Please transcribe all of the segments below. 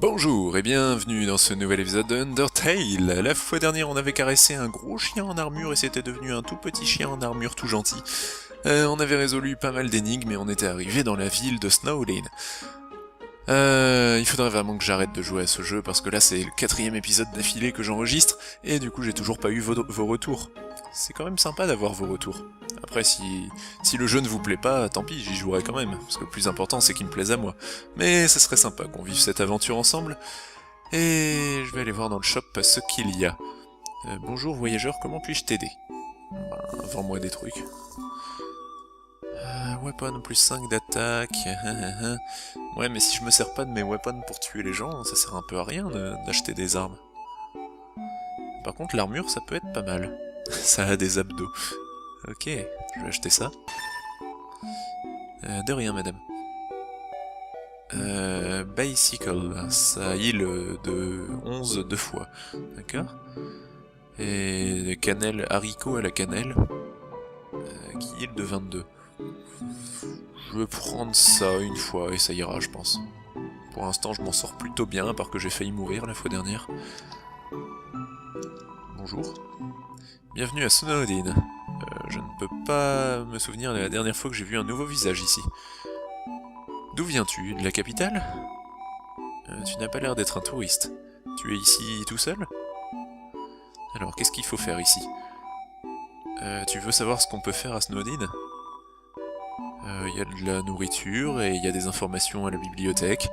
Bonjour et bienvenue dans ce nouvel épisode de Undertale. La fois dernière on avait caressé un gros chien en armure et c'était devenu un tout petit chien en armure tout gentil. On avait résolu pas mal d'énigmes et on était arrivé dans la ville de Snowdin. Il faudrait vraiment que j'arrête de jouer à ce jeu parce que là c'est le 4ème épisode d'affilée que j'enregistre et du coup j'ai toujours pas eu vos retours. C'est quand même sympa d'avoir vos retours. Après si le jeu ne vous plaît pas, tant pis, j'y jouerai quand même, parce que le plus important c'est qu'il me plaise à moi. Mais ça serait sympa qu'on vive cette aventure ensemble, et je vais aller voir dans le shop ce qu'il y a. Bonjour voyageur, comment puis-je t'aider? Vends-moi des trucs. Weapon plus 5 d'attaque. Ouais, mais si je me sers pas de mes weapons pour tuer les gens, ça sert un peu à rien d'acheter des armes. Par contre, l'armure, ça peut être pas mal. Ça a des abdos. Ok, je vais acheter ça. De rien, madame. Bicycle, ça heal de 11 deux fois. D'accord. Et cannelle, haricot à la cannelle, qui heal de 22. Je vais prendre ça une fois et ça ira, je pense. Pour l'instant, je m'en sors plutôt bien, à part que j'ai failli mourir la fois dernière. Bonjour. Bienvenue à Snowdin. Je ne peux pas me souvenir de la dernière fois que j'ai vu un nouveau visage ici. D'où viens-tu? De la capitale? Tu n'as pas l'air d'être un touriste. Tu es ici tout seul? Alors, qu'est-ce qu'il faut faire ici? Tu veux savoir ce qu'on peut faire à Snowdin? Il y a de la nourriture et il y a des informations à la bibliothèque.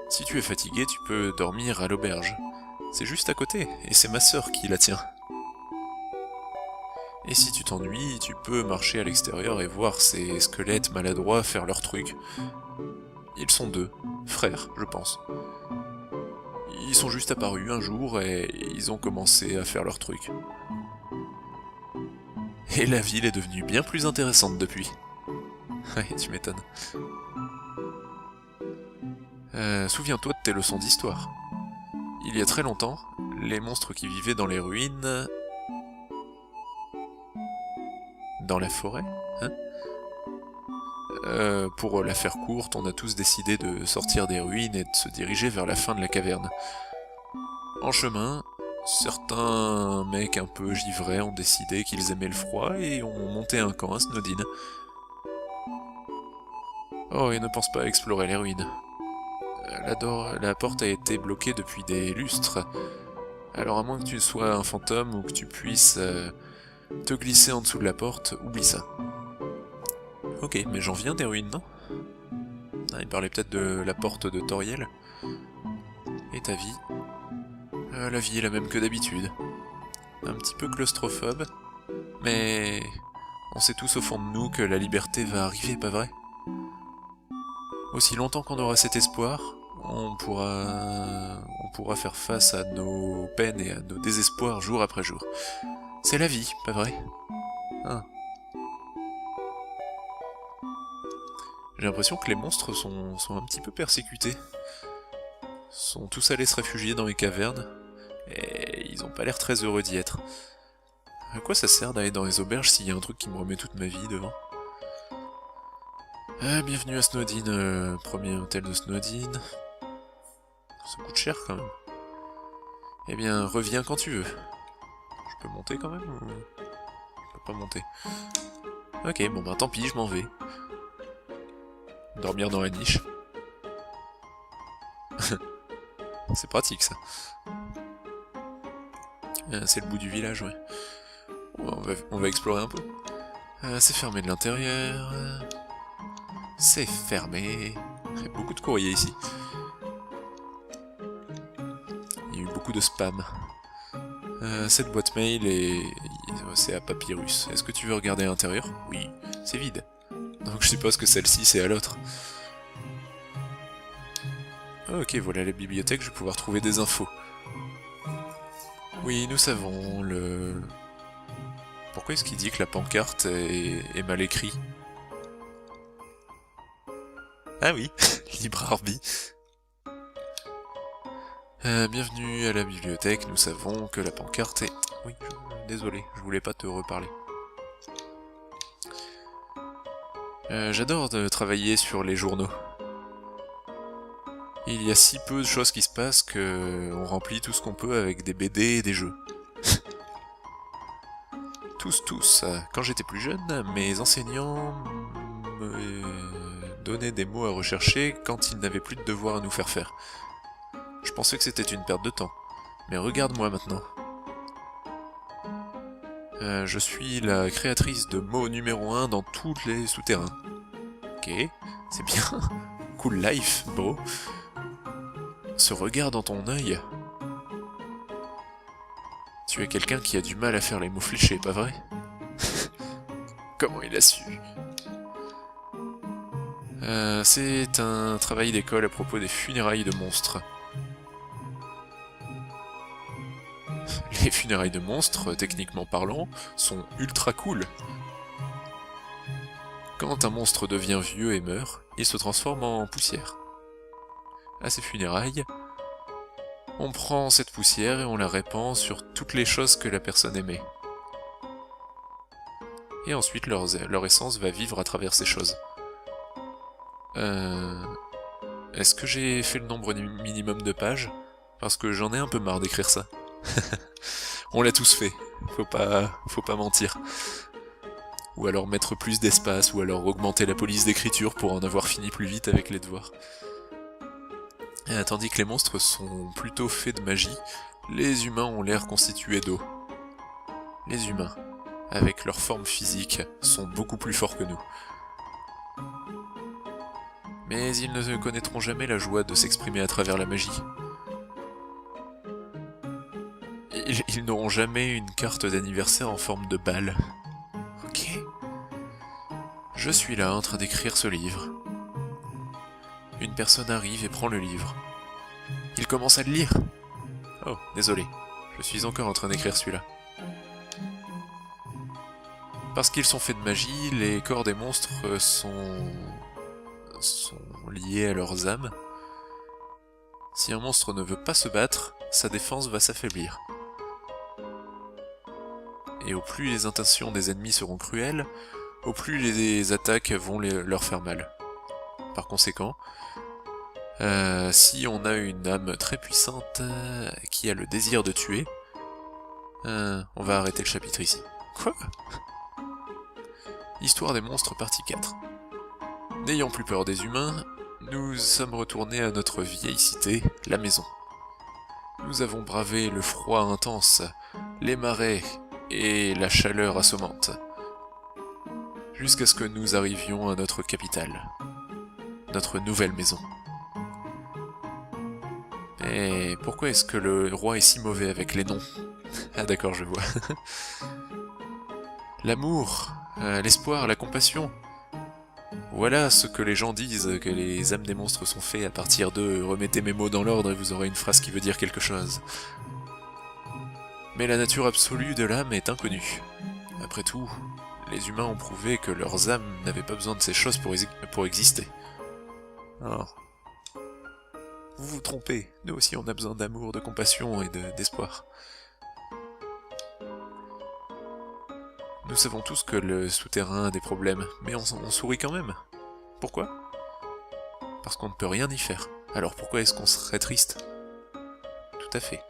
Si tu es fatigué, tu peux dormir à l'auberge. C'est juste à côté, et c'est ma sœur qui la tient. Et si tu t'ennuies, tu peux marcher à l'extérieur et voir ces squelettes maladroits faire leur truc. Ils sont deux, frères, je pense. Ils sont juste apparus un jour et ils ont commencé à faire leur truc. Et la ville est devenue bien plus intéressante depuis. Ouais, tu m'étonnes. Souviens-toi de tes leçons d'histoire. Il y a très longtemps, les monstres qui vivaient dans les ruines... Dans la forêt, hein? Pour la faire courte, on a tous décidé de sortir des ruines et de se diriger vers la fin de la caverne. En chemin, certains mecs un peu givrés ont décidé qu'ils aimaient le froid et ont monté un camp à Snowdin. Oh, et ne pense pas à explorer les ruines. La porte a été bloquée depuis des lustres. Alors à moins que tu sois un fantôme ou que tu puisses te glisser en dessous de la porte, oublie ça. Ok, mais j'en viens des ruines, non? Il parlait peut-être de la porte de Toriel. Et ta vie? La vie est la même que d'habitude. Un petit peu claustrophobe, mais on sait tous au fond de nous que la liberté va arriver, pas vrai? Aussi longtemps qu'on aura cet espoir, on pourra faire face à nos peines et à nos désespoirs jour après jour. C'est la vie, pas vrai? Hein. J'ai l'impression que les monstres sont un petit peu persécutés. Sont tous allés se réfugier dans les cavernes, et ils ont pas l'air très heureux d'y être. À quoi ça sert d'aller dans les auberges s'il y a un truc qui me remet toute ma vie devant? Bienvenue à Snowdin, premier hôtel de Snowdin. Ça coûte cher quand même. Eh bien, reviens quand tu veux. Je peux monter quand même ou... Je peux pas monter. Ok, bon bah tant pis, je m'en vais. Dormir dans la niche. C'est pratique ça. C'est le bout du village, ouais. On va explorer un peu. C'est fermé de l'intérieur. C'est fermé. Il y a beaucoup de courriers ici. Il y a eu beaucoup de spam. Cette boîte mail c'est à Papyrus. Est-ce que tu veux regarder à l'intérieur? Oui, c'est vide. Donc je suppose que celle-ci c'est à l'autre. Ok, voilà la bibliothèque, je vais pouvoir trouver des infos. Oui, nous savons, Pourquoi est-ce qu'il dit que la pancarte est mal écrite? Ah oui, libre arbitre. Bienvenue à la bibliothèque, nous savons que la pancarte est... Oui, désolé, je voulais pas te reparler. J'adore travailler sur les journaux. Il y a si peu de choses qui se passent que on remplit tout ce qu'on peut avec des BD et des jeux. Tous. Quand j'étais plus jeune, mes enseignants me donnaient des mots à rechercher quand ils n'avaient plus de devoirs à nous faire faire. Je pensais que c'était une perte de temps. Mais regarde-moi maintenant. Je suis la créatrice de mots numéro 1 dans tous les souterrains. Ok, c'est bien. Cool life, bro. Ce regard dans ton œil. Tu es quelqu'un qui a du mal à faire les mots fléchés, pas vrai? Comment il a su? C'est un travail d'école à propos des funérailles de monstres. Les funérailles de monstres, techniquement parlant, sont ultra cool. Quand un monstre devient vieux et meurt, il se transforme en poussière. À ces funérailles, on prend cette poussière et on la répand sur toutes les choses que la personne aimait. Et ensuite leur essence va vivre à travers ces choses. Est-ce que j'ai fait le nombre minimum de pages? Parce que j'en ai un peu marre d'écrire ça. On l'a tous fait, faut pas mentir. Ou alors mettre plus d'espace, ou alors augmenter la police d'écriture pour en avoir fini plus vite avec les devoirs. Tandis que les monstres sont plutôt faits de magie, les humains ont l'air constitués d'eau. Les humains, avec leur forme physique, sont beaucoup plus forts que nous. Mais ils ne connaîtront jamais la joie de s'exprimer à travers la magie. Ils n'auront jamais une carte d'anniversaire en forme de balle. Ok. Je suis là en train d'écrire ce livre. Une personne arrive et prend le livre. Il commence à le lire. Oh, désolé. Je suis encore en train d'écrire celui-là. Parce qu'ils sont faits de magie, les corps des monstres sont liés à leurs âmes. Si un monstre ne veut pas se battre, sa défense va s'affaiblir. Et au plus les intentions des ennemis seront cruelles, au plus les attaques vont leur faire mal. Par conséquent, si on a une âme très puissante qui a le désir de tuer, on va arrêter le chapitre ici. Quoi? Histoire des monstres partie 4. N'ayant plus peur des humains, nous sommes retournés à notre vieille cité, la maison. Nous avons bravé le froid intense, les marais et la chaleur assommante, jusqu'à ce que nous arrivions à notre capitale, notre nouvelle maison. Et pourquoi est-ce que le roi est si mauvais avec les noms? Ah d'accord, je vois. L'amour, l'espoir, la compassion. Voilà ce que les gens disent, que les âmes des monstres sont faits à partir d'eux. Remettez mes mots dans l'ordre et vous aurez une phrase qui veut dire quelque chose. Mais la nature absolue de l'âme est inconnue. Après tout, les humains ont prouvé que leurs âmes n'avaient pas besoin de ces choses pour exister. Alors, vous vous trompez, nous aussi on a besoin d'amour, de compassion et d'espoir. Nous savons tous que le souterrain a des problèmes, mais on sourit quand même. Pourquoi? Parce qu'on ne peut rien y faire. Alors pourquoi est-ce qu'on serait triste? Tout à fait.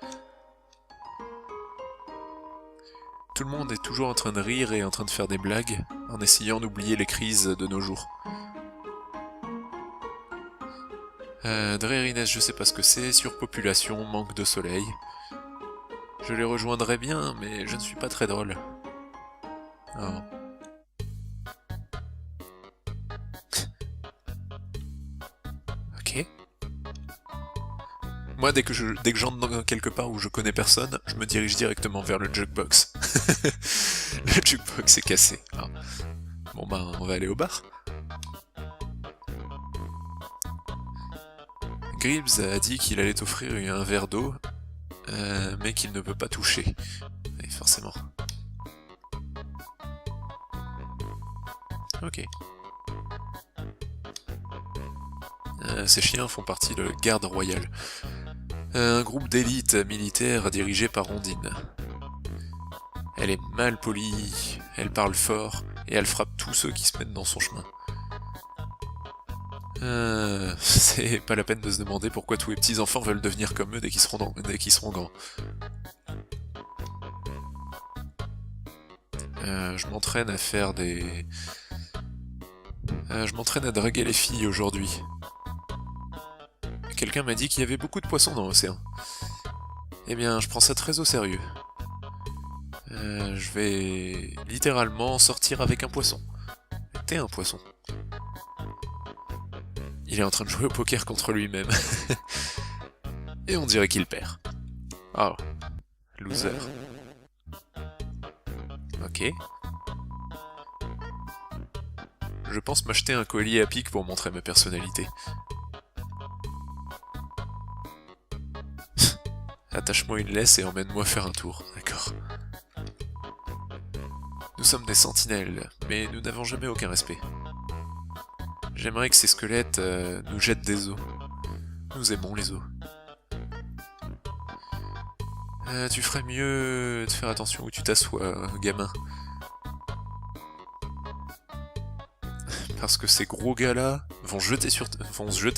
Tout le monde est toujours en train de rire et en train de faire des blagues, en essayant d'oublier les crises de nos jours. Drérines, je sais pas ce que c'est, surpopulation, manque de soleil. Je les rejoindrais bien, mais je ne suis pas très drôle. Oh. Ok. Moi, dès que j'entre dans quelque part où je connais personne, je me dirige directement vers le jukebox. Le jukebox est cassé. Ah. Bon ben, on va aller au bar. Gribbs a dit qu'il allait t'offrir un verre d'eau, mais qu'il ne peut pas toucher. Et forcément. Ok. Ces chiens font partie de la garde royale. Un groupe d'élite militaire dirigé par Ondine. Elle est mal polie, elle parle fort, et elle frappe tous ceux qui se mettent dans son chemin. C'est pas la peine de se demander pourquoi tous les petits enfants veulent devenir comme eux dès qu'ils seront grands. Je m'entraîne à faire des... je m'entraîne à draguer les filles aujourd'hui. Quelqu'un m'a dit qu'il y avait beaucoup de poissons dans l'océan. Eh bien, je prends ça très au sérieux. Je vais littéralement sortir avec un poisson. T'es un poisson. Il est en train de jouer au poker contre lui-même. Et on dirait qu'il perd. Oh, loser. Ok. Je pense m'acheter un collier à pic pour montrer ma personnalité. Attache-moi une laisse et emmène-moi faire un tour, d'accord. Nous sommes des sentinelles, mais nous n'avons jamais aucun respect. J'aimerais que ces squelettes nous jettent des os. Nous aimons les os. Tu ferais mieux de faire attention où tu t'assois, gamin. Parce que ces gros gars-là vont se jeter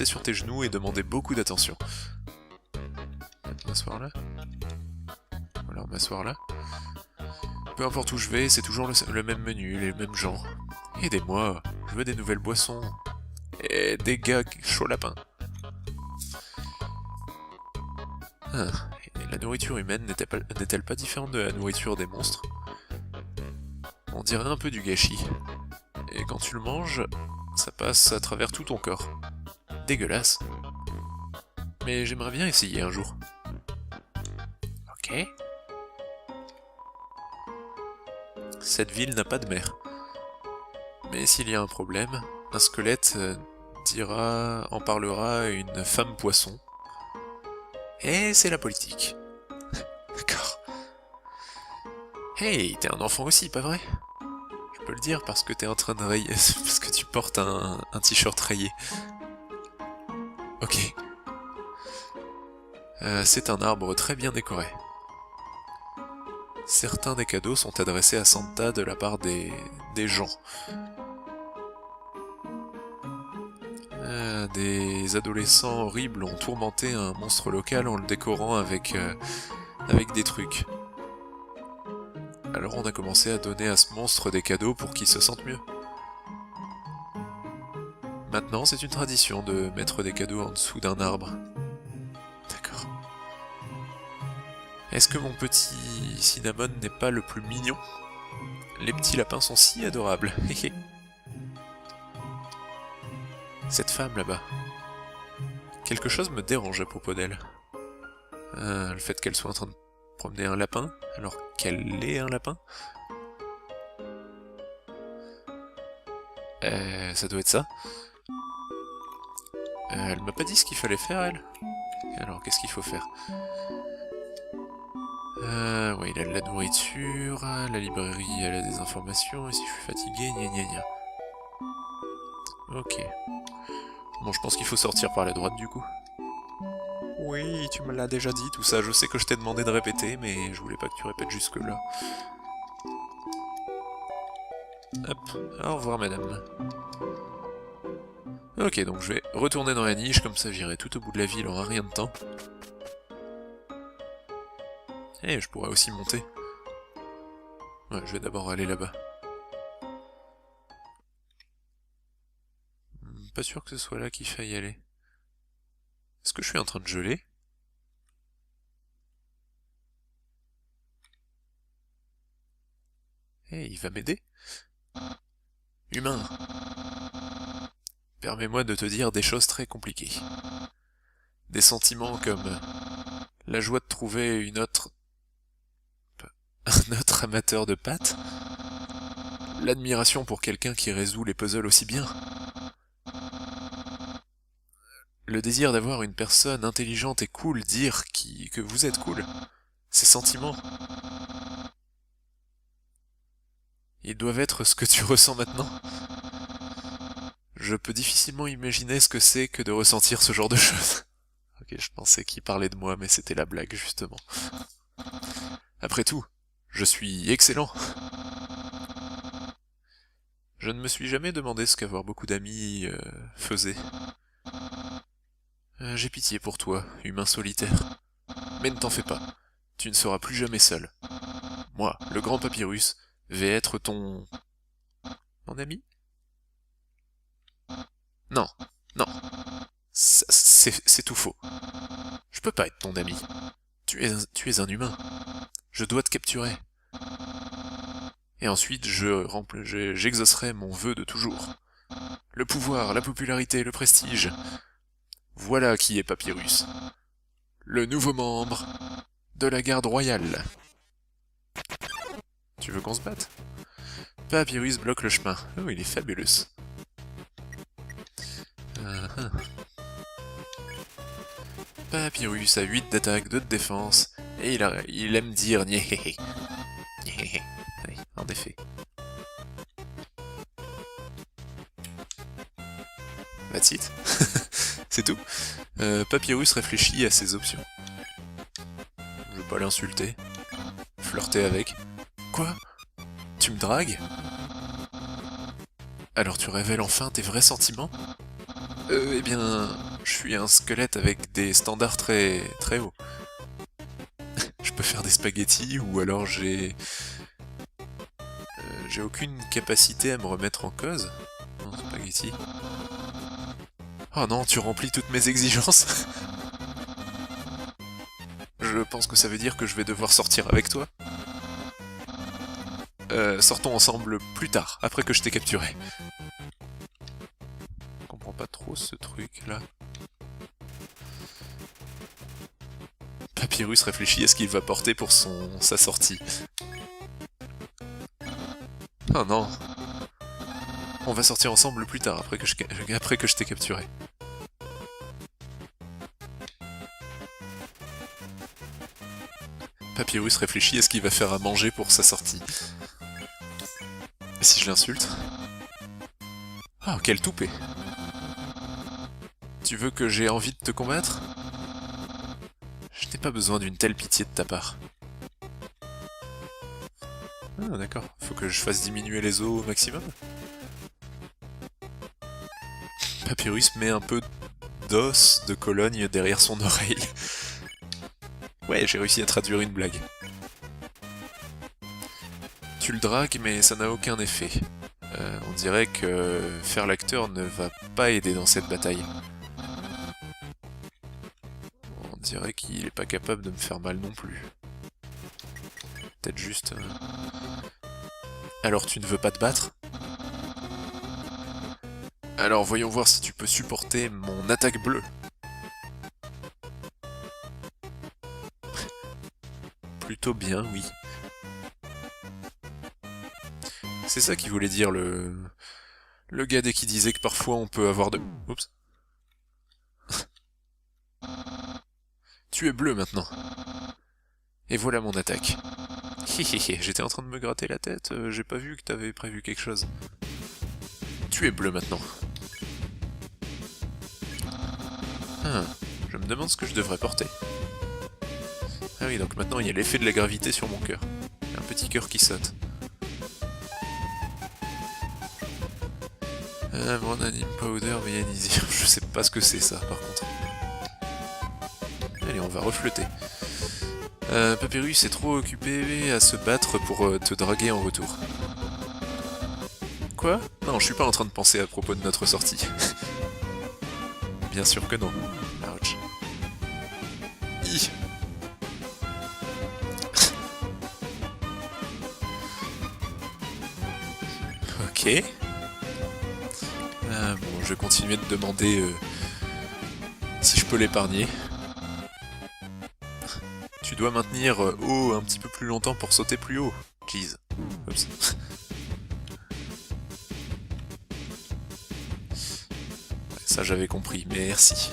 sur tes genoux et demander beaucoup d'attention. M'asseoir là. Alors m'asseoir là. Peu importe où je vais, c'est toujours le même menu, les mêmes gens. Aidez-moi, je veux des nouvelles boissons. Et des gars chaud lapin. Et la nourriture humaine n'est-elle pas différente de la nourriture des monstres? On dirait un peu du gâchis. Et quand tu le manges, ça passe à travers tout ton corps. Dégueulasse. Mais j'aimerais bien essayer un jour. Ok. Cette ville n'a pas de mer. Mais s'il y a un problème, un squelette en parlera à une femme poisson. Et c'est la politique. D'accord. Hey, t'es un enfant aussi, pas vrai? Je peux le dire parce que t'es en train de rayer... parce que tu portes un t-shirt rayé. Ok. C'est un arbre très bien décoré. Certains des cadeaux sont adressés à Santa de la part des gens. Des adolescents horribles ont tourmenté un monstre local en le décorant avec des trucs. Alors on a commencé à donner à ce monstre des cadeaux pour qu'il se sente mieux. Maintenant, c'est une tradition de mettre des cadeaux en dessous d'un arbre. D'accord. Est-ce que mon petit Cinnamon n'est pas le plus mignon? Les petits lapins sont si adorables. Cette femme là-bas. Quelque chose me dérange à propos d'elle. Le fait qu'elle soit en train de promener un lapin, alors qu'elle est un lapin. Ça doit être ça. Elle m'a pas dit ce qu'il fallait faire, elle. Alors, qu'est-ce qu'il faut faire? Ouais, il a de la nourriture, la librairie, elle a des informations, et si je suis fatigué, gna gna gna. Ok. Bon, je pense qu'il faut sortir par la droite, du coup. Oui, tu me l'as déjà dit, tout ça, je sais que je t'ai demandé de répéter, mais je voulais pas que tu répètes jusque-là. Hop, au revoir, madame. Ok, donc je vais retourner dans la niche, comme ça j'irai tout au bout de la ville en un rien de temps. Et je pourrais aussi monter. Ouais, je vais d'abord aller là-bas. Pas sûr que ce soit là qu'il faille aller. Est-ce que je suis en train de geler? Il va m'aider? Humain, permets-moi de te dire des choses très compliquées. Des sentiments comme la joie de trouver un autre amateur de pâtes, l'admiration pour quelqu'un qui résout les puzzles aussi bien, le désir d'avoir une personne intelligente et cool dire que vous êtes cool. Ces sentiments, ils doivent être ce que tu ressens maintenant. Je peux difficilement imaginer ce que c'est que de ressentir ce genre de choses. Ok, je pensais qu'il parlait de moi, mais c'était la blague, justement. Après tout, je suis excellent. Je ne me suis jamais demandé ce qu'avoir beaucoup d'amis faisait. J'ai pitié pour toi, humain solitaire. Mais ne t'en fais pas, tu ne seras plus jamais seul. Moi, le grand Papyrus, vais être ton... Mon ami? Non, non, c'est tout faux. Je peux pas être ton ami. Tu es un humain. Je dois te capturer. Et ensuite, j'exaucerai mon vœu de toujours. Le pouvoir, la popularité, le prestige. Voilà qui est Papyrus. Le nouveau membre de la garde royale. Tu veux qu'on se batte? Papyrus bloque le chemin. Oh, il est fabuleux. Papyrus a 8 d'attaque, 2 de défense, et il aime dire Nyéhéhé. Nyéhéhé. Oui, en effet. That's it. C'est tout. Papyrus réfléchit à ses options. Je veux pas l'insulter. Flirter avec. Quoi? Tu me dragues? Alors tu révèles enfin tes vrais sentiments? Eh bien, je suis un squelette avec des standards très hauts. Je peux faire des spaghettis, ou alors j'ai aucune capacité à me remettre en cause. Non, spaghetti. Oh non, tu remplis toutes mes exigences. Je pense que ça veut dire que je vais devoir sortir avec toi. Sortons ensemble plus tard, après que je t'ai capturé. Je comprends pas trop ce truc là. Papyrus réfléchit à ce qu'il va porter pour sa sortie. Oh non. On va sortir ensemble plus tard, après que je t'ai capturé. Papyrus réfléchit à ce qu'il va faire à manger pour sa sortie. Et si je l'insulte? Oh, quel toupet! Tu veux que j'ai envie de te combattre? Je n'ai pas besoin d'une telle pitié de ta part. Ah, d'accord. Faut que je fasse diminuer les os au maximum? Papyrus met un peu d'os de Cologne derrière son oreille. Ouais, j'ai réussi à traduire une blague. Tu le dragues, mais ça n'a aucun effet. On dirait que faire l'acteur ne va pas aider dans cette bataille. On dirait qu'il est pas capable de me faire mal non plus. Peut-être juste... Alors tu ne veux pas te battre? Alors voyons voir si tu peux supporter mon attaque bleue. Plutôt bien, oui. C'est ça qu'il voulait dire le gars dès qu'il disait que parfois on peut avoir de... Oups. Tu es bleu maintenant. Et voilà mon attaque. Hihihi, j'étais en train de me gratter la tête, j'ai pas vu que t'avais prévu quelque chose. Tu es bleu maintenant. Ah, je me demande ce que je devrais porter. Ah oui, donc maintenant il y a l'effet de la gravité sur mon cœur. Il y a un petit cœur qui saute. Mon anime powder Vianisir, je sais pas ce que c'est ça par contre. Allez, on va refléter. Papyrus est trop occupé à se battre pour te draguer en retour. Quoi? Non, je suis pas en train de penser à propos de notre sortie. Bien sûr que non. Ouch. Ok. Bon, je vais continuer de demander si je peux l'épargner. Tu dois maintenir haut un petit peu plus longtemps pour sauter plus haut. Jeez. Oups. Ça j'avais compris, merci.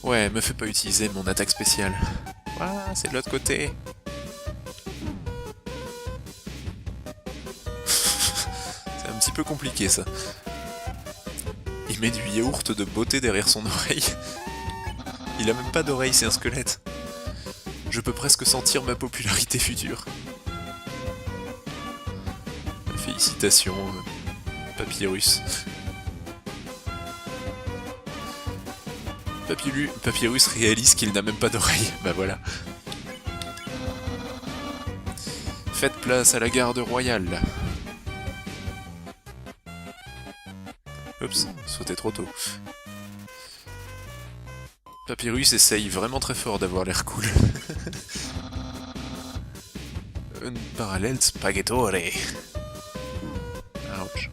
Ouais, me fais pas utiliser mon attaque spéciale. Voilà, c'est de l'autre côté. C'est un petit peu compliqué ça. Il met du yaourt de beauté derrière son oreille. Il a même pas d'oreille, c'est un squelette. Je peux presque sentir ma popularité future. Félicitations, Papyrus. Papyrus réalise qu'il n'a même pas d'oreille. Bah voilà. Faites place à la garde royale. Oups, sauté trop tôt. Papyrus essaye vraiment très fort d'avoir l'air cool. Un parallèle spaghettore. Ouch.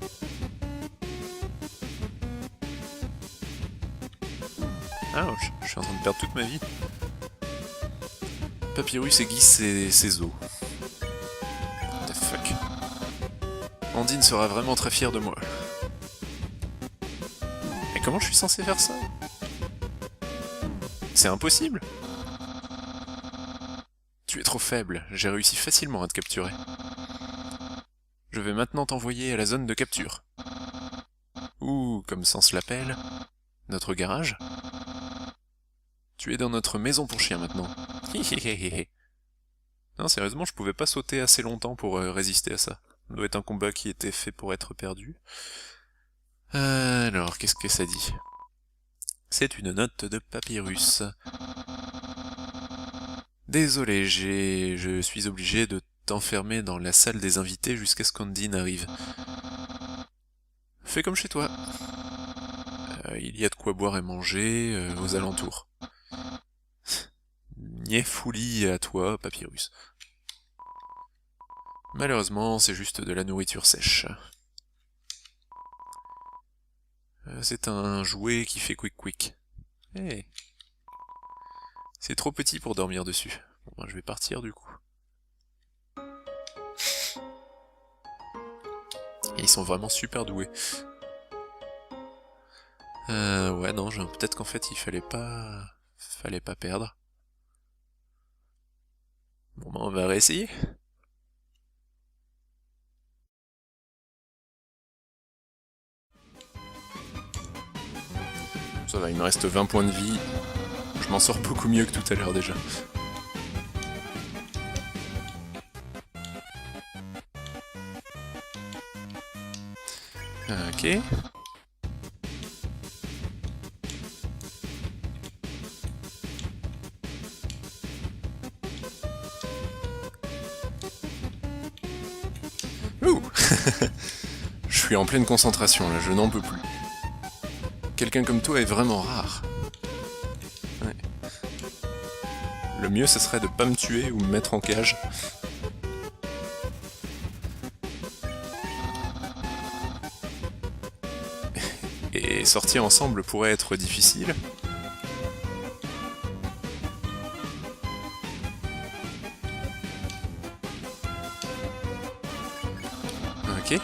Ouch, je suis en train de perdre toute ma vie. Papyrus aiguise ses os. What the fuck. Andine sera vraiment très fière de moi. Mais comment je suis censé faire ça? C'est impossible. Tu es trop faible, j'ai réussi facilement à te capturer. Je vais maintenant t'envoyer à la zone de capture. Ou, comme Sens l'appelle, notre garage. Tu es dans notre maison pour chiens maintenant. Non, sérieusement, je pouvais pas sauter assez longtemps pour résister à ça. Ça doit être un combat qui était fait pour être perdu. Alors, qu'est-ce que ça dit? C'est une note de Papyrus. Désolé, je suis obligé de t'enfermer dans la salle des invités jusqu'à ce qu'Andine arrive. Fais comme chez toi. Il y a de quoi boire et manger aux alentours. Niaifouli à toi, Papyrus. Malheureusement, c'est juste de la nourriture sèche. C'est un jouet qui fait quick. Hey. C'est trop petit pour dormir dessus. Bon, ben, je vais partir du coup. Et ils sont vraiment super doués. Ouais, non, peut-être qu'en fait il fallait pas perdre. Bon, ben, on va réessayer. Ça va, il me reste 20 points de vie. Je m'en sors beaucoup mieux que tout à l'heure déjà. Ok. Ouh. Je suis en pleine concentration là, je n'en peux plus. Quelqu'un comme toi est vraiment rare. Ouais. Le mieux, ce serait de pas me tuer ou me mettre en cage. Et sortir ensemble pourrait être difficile. Ok.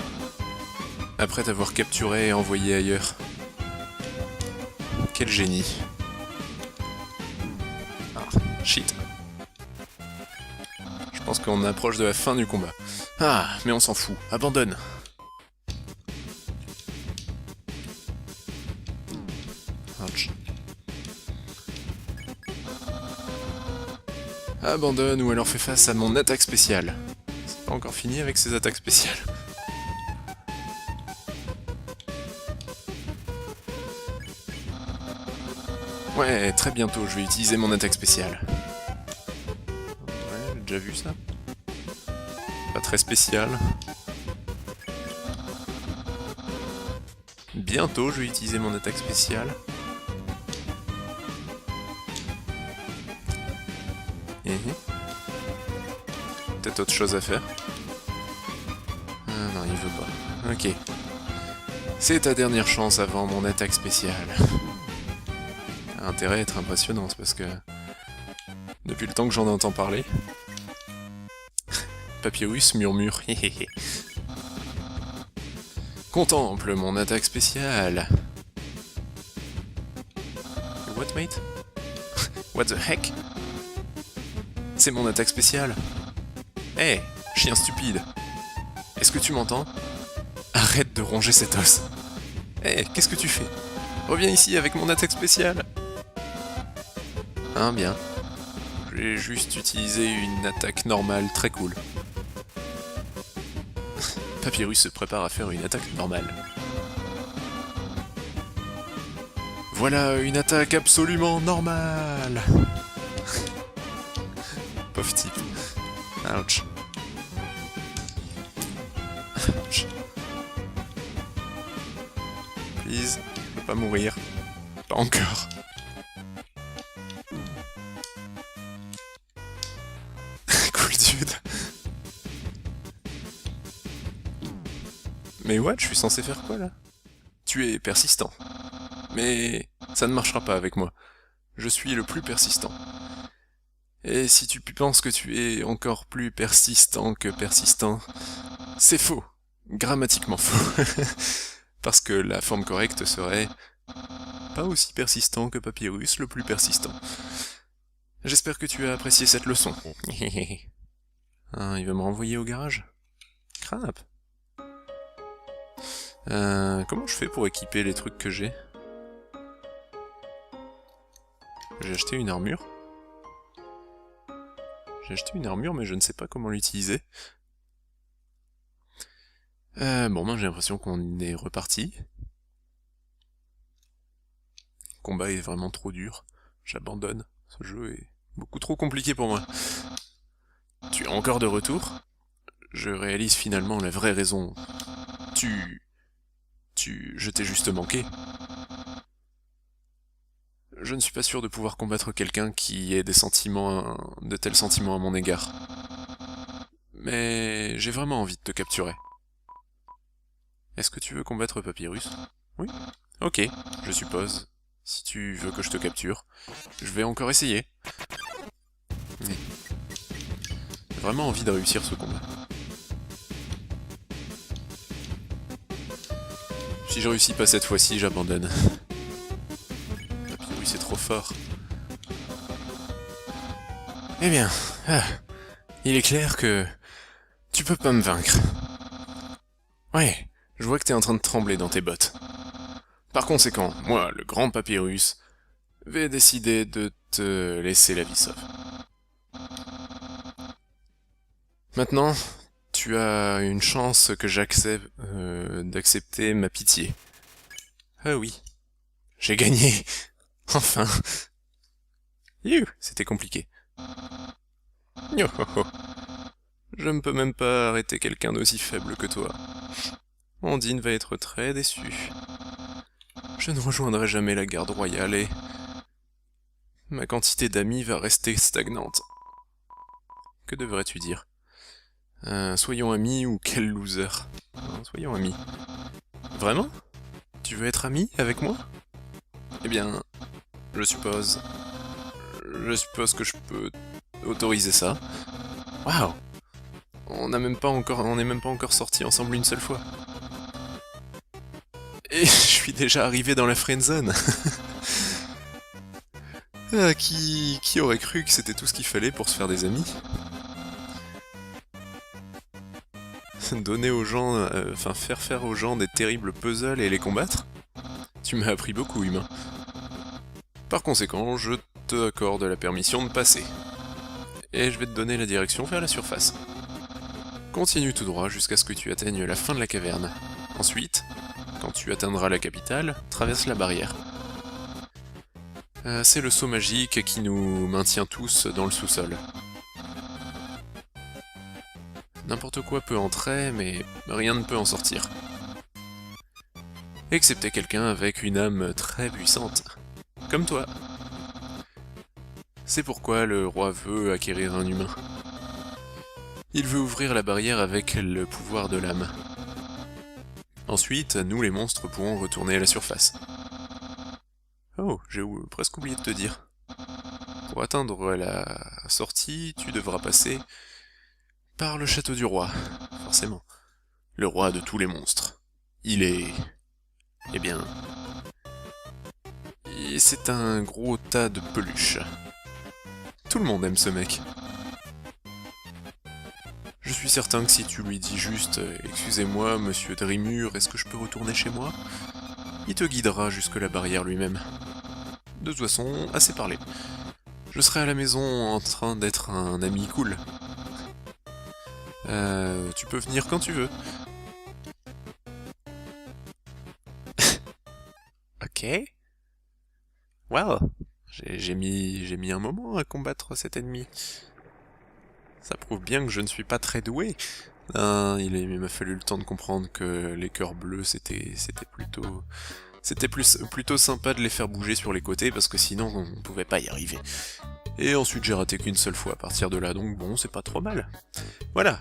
Après t'avoir capturé et envoyé ailleurs. Quel génie. Ah, shit. Je pense qu'on approche de la fin du combat. Ah, mais on s'en fout. Abandonne. Ouch. Abandonne ou alors fais face à mon attaque spéciale. C'est pas encore fini avec ces attaques spéciales. Ouais, très bientôt, je vais utiliser mon attaque spéciale. Ouais, j'ai déjà vu ça. Pas très spécial. Bientôt, je vais utiliser mon attaque spéciale. Peut-être autre chose à faire. Ah non, il veut pas. Ok. C'est ta dernière chance avant mon attaque spéciale. Intérêt à être impressionnante parce que depuis le temps que j'en entends parler, Papyrus murmure. Contemple mon attaque spéciale. What, mate? What the heck? C'est mon attaque spéciale. Hé, chien stupide. Est-ce que tu m'entends? Arrête de ronger cet os. Hé, qu'est-ce que tu fais? Reviens ici avec mon attaque spéciale. Hein, bien. J'ai juste utilisé une attaque normale très cool. Papyrus se prépare à faire une attaque normale. Voilà une attaque absolument normale. Pauvre type. Ouch. Ouch. Please, je peux pas mourir. Pas encore. Cool dude. Mais what, je suis censé faire quoi là? Tu es persistant. Mais ça ne marchera pas avec moi. Je suis le plus persistant. Et si tu penses que tu es encore plus persistant que persistant, c'est faux. Grammatiquement faux. Parce que la forme correcte serait pas aussi persistant que Papyrus, le plus persistant. J'espère que tu as apprécié cette leçon. Hein, il va me renvoyer au garage? Crap. Comment je fais pour équiper les trucs que j'ai? J'ai acheté une armure. J'ai acheté une armure, mais je ne sais pas comment l'utiliser. Bon, ben j'ai l'impression qu'on est reparti. Le combat est vraiment trop dur. J'abandonne. Ce jeu est beaucoup trop compliqué pour moi. Tu es encore de retour? Je réalise finalement la vraie raison. Je t'ai juste manqué. Je ne suis pas sûr de pouvoir combattre quelqu'un qui ait de tels sentiments à mon égard. Mais j'ai vraiment envie de te capturer. Est-ce que tu veux combattre Papyrus? Oui? Ok, je suppose. Si tu veux que je te capture, je vais encore essayer. Mais j'ai vraiment envie de réussir ce combat. Si je réussis pas cette fois-ci, j'abandonne. Papyrus est trop fort. Eh bien, il est clair que tu peux pas me vaincre. Ouais, je vois que t'es en train de trembler dans tes bottes. Par conséquent, moi, le grand Papyrus, vais décider de te laisser la vie sauve. Maintenant, tu as une chance que j'accepte d'accepter ma pitié. Ah oui, j'ai gagné. Enfin. C'était compliqué. Yo, ho, ho. Je ne peux même pas arrêter quelqu'un d'aussi faible que toi. Ondine va être très déçue. Je ne rejoindrai jamais la garde royale et ma quantité d'amis va rester stagnante. Que devrais-tu dire? Soyons amis ou quel loser? Soyons amis. Vraiment? Tu veux être ami avec moi? Eh bien, je suppose que je peux autoriser ça. Waouh! On n'est même pas encore sortis ensemble une seule fois. Et je suis déjà arrivé dans la friendzone. Qui aurait cru que c'était tout ce qu'il fallait pour se faire des amis? Donner aux gens, faire faire aux gens des terribles puzzles et les combattre? Tu m'as appris beaucoup, humain. Par conséquent, je te accorde la permission de passer. Et je vais te donner la direction vers la surface. Continue tout droit jusqu'à ce que tu atteignes la fin de la caverne. Ensuite, quand tu atteindras la capitale, traverse la barrière. C'est le saut magique qui nous maintient tous dans le sous-sol. N'importe quoi peut entrer, mais rien ne peut en sortir. Excepté quelqu'un avec une âme très puissante. Comme toi. C'est pourquoi le roi veut acquérir un humain. Il veut ouvrir la barrière avec le pouvoir de l'âme. Ensuite, nous les monstres pourrons retourner à la surface. Oh, j'ai presque oublié de te dire. Pour atteindre la sortie, tu devras passer par le château du roi, forcément. Le roi de tous les monstres. Il est... Eh bien... C'est un gros tas de peluches. Tout le monde aime ce mec. Je suis certain que si tu lui dis juste « Excusez-moi, monsieur Drimur, est-ce que je peux retourner chez moi ?» il te guidera jusque la barrière lui-même. De toute façon, assez parlé. Je serai à la maison en train d'être un ami cool. Tu peux venir quand tu veux. Ok. Well, j'ai mis un moment à combattre cet ennemi. Ça prouve bien que je ne suis pas très doué. Il m'a fallu le temps de comprendre que les cœurs bleus, c'était plutôt sympa de les faire bouger sur les côtés, parce que sinon on pouvait pas y arriver. Et ensuite j'ai raté qu'une seule fois à partir de là, donc bon, c'est pas trop mal. Voilà,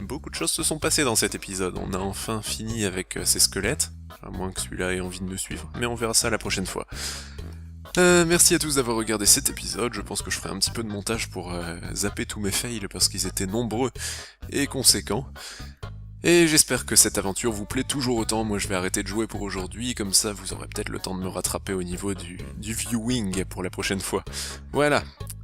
beaucoup de choses se sont passées dans cet épisode. On a enfin fini avec ces squelettes, à moins que celui-là ait envie de me suivre, mais on verra ça la prochaine fois. Merci à tous d'avoir regardé cet épisode, je pense que je ferai un petit peu de montage pour zapper tous mes fails parce qu'ils étaient nombreux et conséquents. Et j'espère que cette aventure vous plaît toujours autant. Moi je vais arrêter de jouer pour aujourd'hui, comme ça vous aurez peut-être le temps de me rattraper au niveau du viewing pour la prochaine fois. Voilà,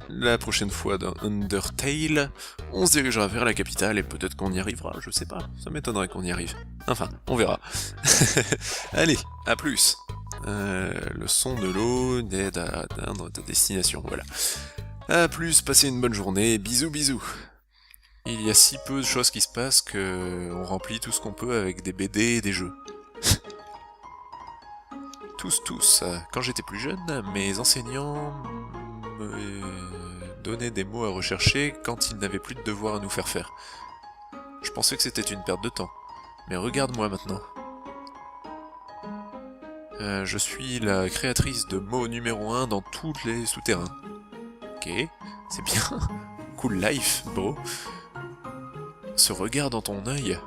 la prochaine fois dans Undertale, on se dirigera vers la capitale et peut-être qu'on y arrivera, je sais pas, ça m'étonnerait qu'on y arrive. Enfin, on verra. Allez, à plus. Le son de l'eau aide à atteindre ta destination, voilà. A plus, passez une bonne journée, bisous bisous. Il y a si peu de choses qui se passent que on remplit tout ce qu'on peut avec des BD et des jeux. tous. Quand j'étais plus jeune, mes enseignants me donnaient des mots à rechercher quand ils n'avaient plus de devoirs à nous faire faire. Je pensais que c'était une perte de temps. Mais regarde-moi maintenant. Je suis la créatrice de mots numéro 1 dans tous les souterrains. Ok, c'est bien. Cool life, bro. Ce regard dans ton œil.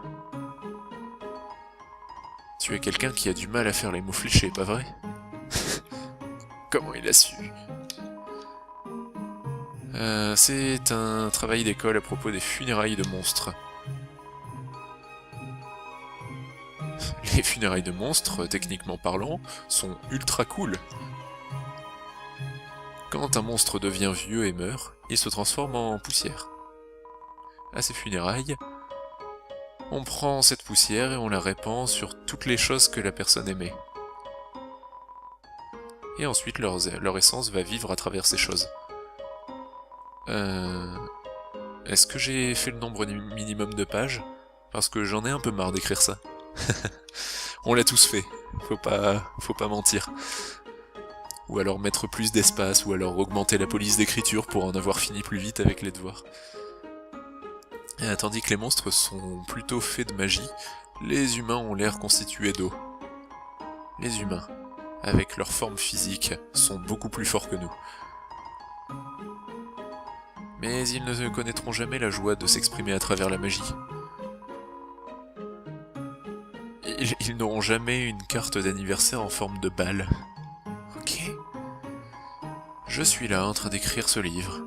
Tu es quelqu'un qui a du mal à faire les mots fléchés, pas vrai? Comment il a su? C'est un travail d'école à propos des funérailles de monstres. Les funérailles de monstres, techniquement parlant, sont ultra cool. Quand un monstre devient vieux et meurt, il se transforme en poussière. À ces funérailles, on prend cette poussière et on la répand sur toutes les choses que la personne aimait. Et ensuite leur essence va vivre à travers ces choses. Est-ce que j'ai fait le nombre minimum de pages? Parce que j'en ai un peu marre d'écrire ça. On l'a tous fait, faut pas mentir. Ou alors mettre plus d'espace, ou alors augmenter la police d'écriture pour en avoir fini plus vite avec les devoirs. Tandis que les monstres sont plutôt faits de magie, les humains ont l'air constitués d'eau. Les humains, avec leur forme physique, sont beaucoup plus forts que nous. Mais ils ne connaîtront jamais la joie de s'exprimer à travers la magie. Ils n'auront jamais une carte d'anniversaire en forme de balle. Ok. Je suis là en train d'écrire ce livre.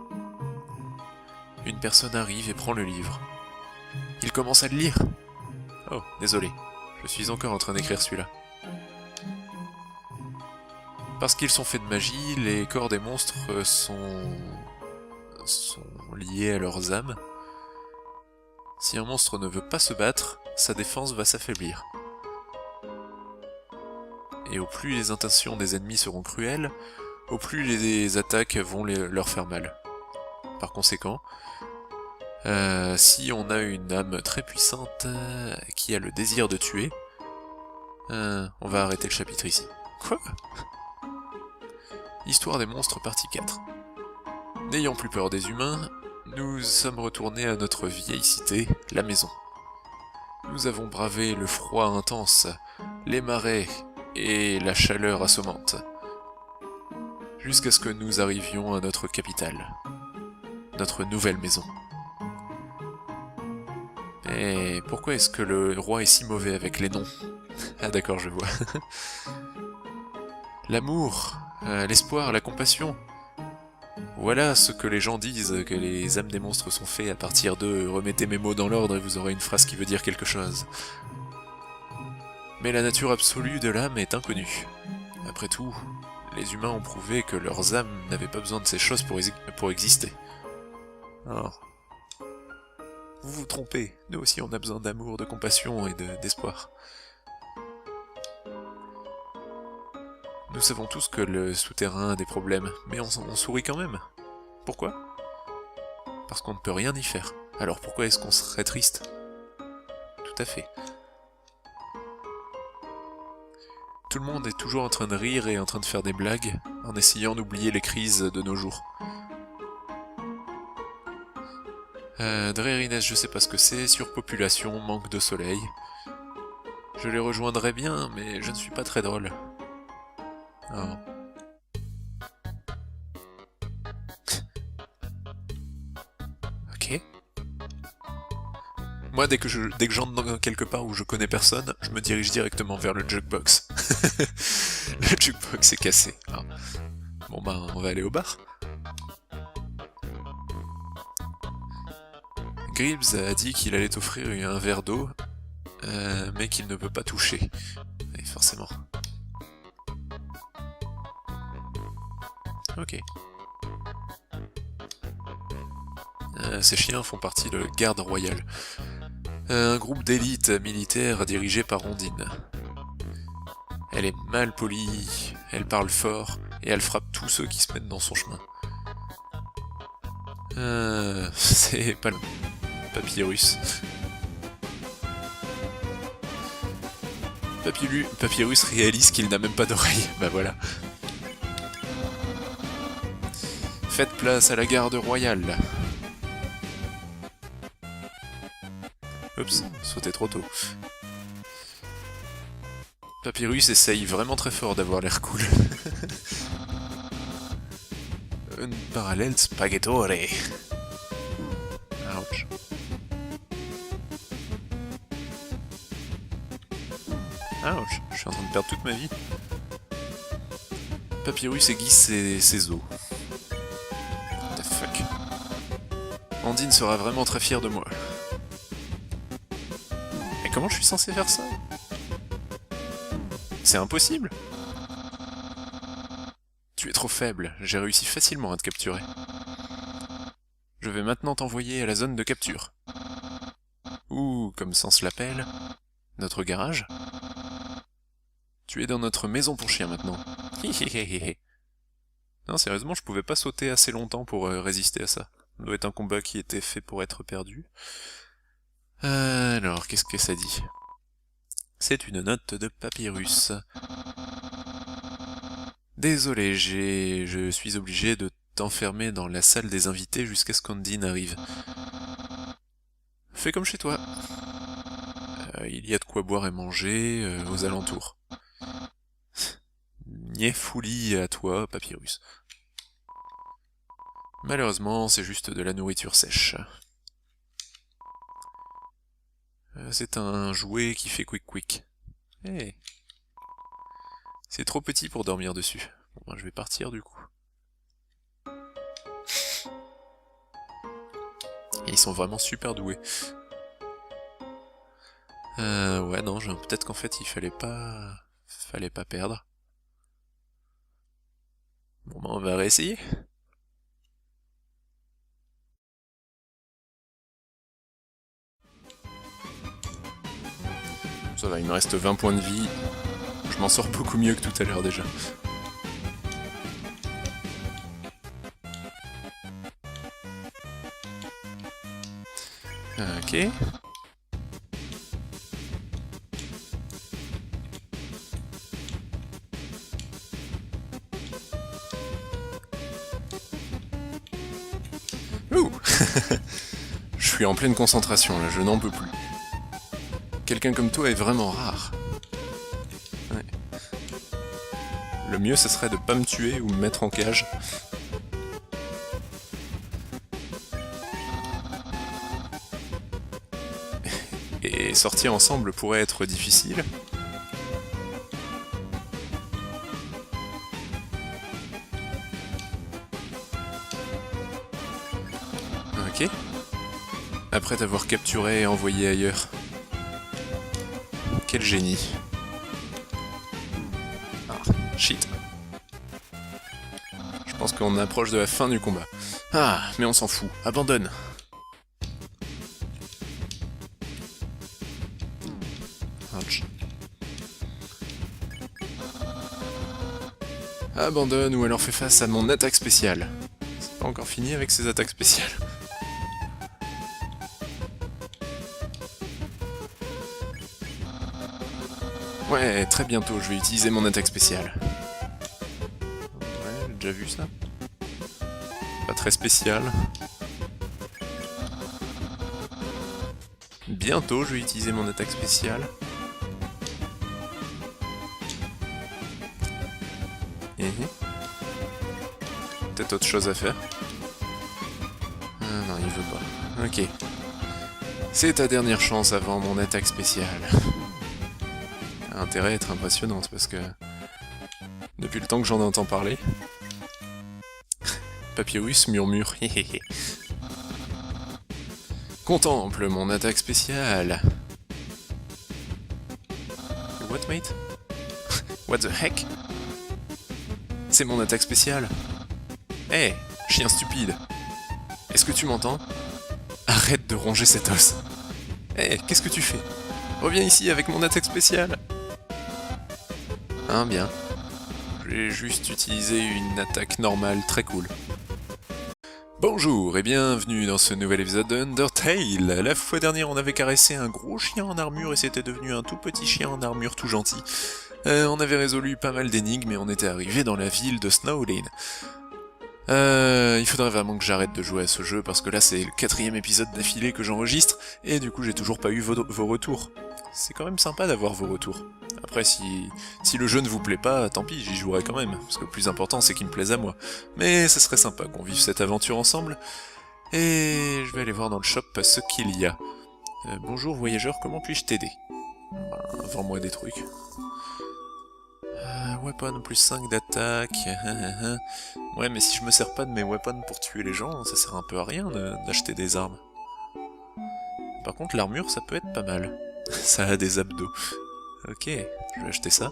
Une personne arrive et prend le livre. Il commence à le lire. Oh, désolé. Je suis encore en train d'écrire celui-là. Parce qu'ils sont faits de magie, les corps des monstres sont liés à leurs âmes. Si un monstre ne veut pas se battre, sa défense va s'affaiblir. Et au plus les intentions des ennemis seront cruelles, au plus les attaques vont leur faire mal. Par conséquent, si on a une âme très puissante qui a le désir de tuer, on va arrêter le chapitre ici. Quoi? Histoire des monstres, partie 4. N'ayant plus peur des humains, nous sommes retournés à notre vieille cité, la maison. Nous avons bravé le froid intense, les marais et la chaleur assommante, jusqu'à ce que nous arrivions à notre capitale, notre nouvelle maison. Et pourquoi est-ce que le roi est si mauvais avec les noms? Ah d'accord, je vois. L'amour, l'espoir, la compassion. Voilà ce que les gens disent, que les âmes des monstres sont faits à partir d'eux. Remettez mes mots dans l'ordre et vous aurez une phrase qui veut dire quelque chose. Mais la nature absolue de l'âme est inconnue. Après tout, les humains ont prouvé que leurs âmes n'avaient pas besoin de ces choses pour exister. Alors, vous vous trompez, nous aussi on a besoin d'amour, de compassion et d'espoir. Nous savons tous que le souterrain a des problèmes, mais on sourit quand même. Pourquoi? Parce qu'on ne peut rien y faire. Alors pourquoi est-ce qu'on serait triste? Tout à fait. Tout le monde est toujours en train de rire et en train de faire des blagues, en essayant d'oublier les crises de nos jours. Dreariness, je sais pas ce que c'est, surpopulation, manque de soleil. Je les rejoindrais bien, mais je ne suis pas très drôle. Oh. Ok. Moi, dès que j'entre dans quelque part où je connais personne, je me dirige directement vers le jukebox. Le jukebox est cassé. Ah. Bon ben, on va aller au bar. Gribbs a dit qu'il allait t'offrir un verre d'eau, mais qu'il ne peut pas toucher. Et forcément. Ok. Ces chiens font partie de la garde royale. Un groupe d'élite militaire dirigé par Ondine. Elle est mal polie, elle parle fort, et elle frappe tous ceux qui se mettent dans son chemin. C'est pas le Papyrus. Papyrus réalise qu'il n'a même pas d'oreille. Bah voilà. Faites place à la garde royale. Oups, sauté trop tôt. Papyrus essaye vraiment très fort d'avoir l'air cool. Un parallèle spaghettore. Ouch. Ouch, je suis en train de perdre toute ma vie. Papyrus aiguise ses os. What the fuck. Ondine sera vraiment très fière de moi. Mais comment je suis censé faire ça? C'est impossible. Tu es trop faible, j'ai réussi facilement à te capturer. Je vais maintenant t'envoyer à la zone de capture. Ou, comme Sens l'appelle, notre garage. Tu es dans notre maison pour chiens maintenant. Non, sérieusement, je pouvais pas sauter assez longtemps pour résister à ça. Ça doit être un combat qui était fait pour être perdu. Alors, qu'est-ce que ça dit? C'est une note de Papyrus. Désolé, je suis obligé de t'enfermer dans la salle des invités jusqu'à ce qu'Ondine arrive. Fais comme chez toi. Il y a de quoi boire et manger aux alentours. Niaifouli à toi, Papyrus. Malheureusement, c'est juste de la nourriture sèche. C'est un jouet qui fait quick. Hey. C'est trop petit pour dormir dessus. Bon, ben, je vais partir du coup. Et ils sont vraiment super doués. Ouais, non, peut-être qu'en fait, il fallait pas perdre. Bon, ben, on va réessayer. Ça va, il me reste 20 points de vie. Je m'en sors beaucoup mieux que tout à l'heure déjà. Ok. Ouh. Je suis en pleine concentration là, je n'en peux plus. Quelqu'un comme toi est vraiment rare. Ouais. Le mieux, ce serait de pas me tuer ou me mettre en cage. Et sortir ensemble pourrait être difficile. Ok. Après t'avoir capturé et envoyé ailleurs. Quel génie. Ah, shit. Je pense qu'on approche de la fin du combat. Ah, mais on s'en fout. Abandonne. Ouch. Abandonne ou alors fais face à mon attaque spéciale. C'est pas encore fini avec ces attaques spéciales. Ouais, très bientôt, je vais utiliser mon attaque spéciale. Ouais, j'ai déjà vu ça. Pas très spécial. Bientôt, je vais utiliser mon attaque spéciale. Peut-être autre chose à faire. Ah non, il veut pas. Ok. C'est ta dernière chance avant mon attaque spéciale. A intérêt à être impressionnante parce que... Depuis le temps que j'en entends parler... Papyrus murmure. Contemple mon attaque spéciale. What, mate? What the heck? C'est mon attaque spéciale. Hé, chien stupide. Est-ce que tu m'entends? Arrête de ronger cet os. Hé, qu'est-ce que tu fais? Reviens ici avec mon attaque spéciale. Hein, bien. J'ai juste utilisé une attaque normale très cool. Bonjour et bienvenue dans ce nouvel épisode de Undertale. La fois dernière on avait caressé un gros chien en armure et c'était devenu un tout petit chien en armure tout gentil. On avait résolu pas mal d'énigmes et on était arrivé dans la ville de Snowdin. Il faudrait vraiment que j'arrête de jouer à ce jeu parce que là c'est le 4e épisode d'affilée que j'enregistre et du coup j'ai toujours pas eu vos retours. C'est quand même sympa d'avoir vos retours. Après si le jeu ne vous plaît pas, tant pis, j'y jouerai quand même, parce que le plus important c'est qu'il me plaise à moi. Mais ce serait sympa qu'on vive cette aventure ensemble, et je vais aller voir dans le shop ce qu'il y a. Bonjour voyageur, comment puis-je t'aider? Vends-moi des trucs. Weapon plus 5 d'attaque. Ouais, mais si je me sers pas de mes weapons pour tuer les gens, ça sert un peu à rien d'acheter des armes. Par contre, l'armure, ça peut être pas mal. Ça a des abdos. Ok, je vais acheter ça.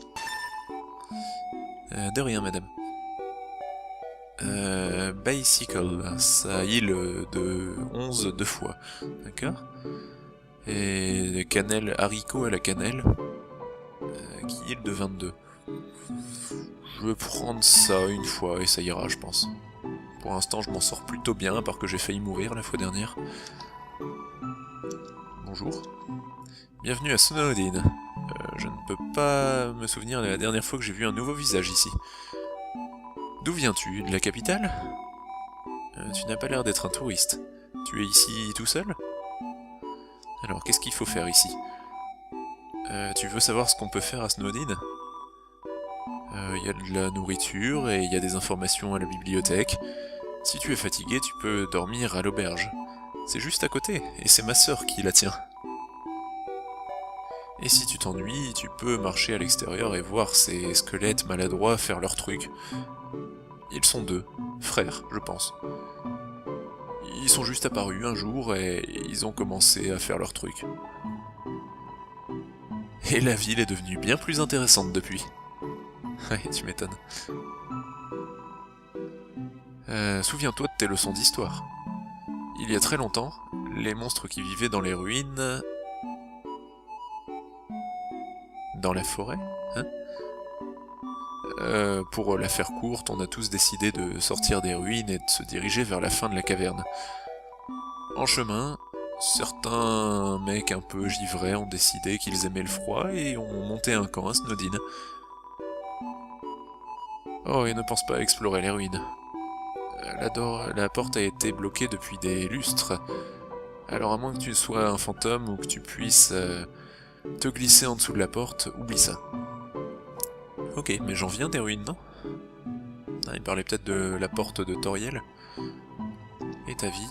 De rien, madame. Bicycle, ça heal de 11 deux fois. D'accord. Et cannelle, haricot à la cannelle, qui heal de 22. Je vais prendre ça une fois et ça ira, je pense. Pour l'instant, je m'en sors plutôt bien, à part que j'ai failli mourir la fois dernière. Bonjour. Bienvenue à Snowdin. Je ne peux pas me souvenir de la dernière fois que j'ai vu un nouveau visage ici. D'où viens-tu? De la capitale? Tu n'as pas l'air d'être un touriste. Tu es ici tout seul? Alors, qu'est-ce qu'il faut faire ici? Tu veux savoir ce qu'on peut faire à Snowdin? Il y a de la nourriture et il y a des informations à la bibliothèque. Si tu es fatigué, tu peux dormir à l'auberge. C'est juste à côté, et c'est ma sœur qui la tient. Et si tu t'ennuies, tu peux marcher à l'extérieur et voir ces squelettes maladroits faire leur truc. Ils sont 2, frères, je pense. Ils sont juste apparus un jour et ils ont commencé à faire leur truc. Et la ville est devenue bien plus intéressante depuis. Ouais, tu m'étonnes. Souviens-toi de tes leçons d'histoire. Il y a très longtemps, les monstres qui vivaient dans les ruines... Dans la forêt, hein? Pour la faire courte, on a tous décidé de sortir des ruines et de se diriger vers la fin de la caverne. En chemin, certains mecs un peu givrés ont décidé qu'ils aimaient le froid et ont monté un camp à Snowdin. Oh, et ne pense pas à explorer les ruines. La porte a été bloquée depuis des lustres. Alors à moins que tu sois un fantôme ou que tu puisses te glisser en dessous de la porte, oublie ça. Ok, mais j'en viens des ruines, non? Ah, il parlait peut-être de la porte de Toriel. Et ta vie?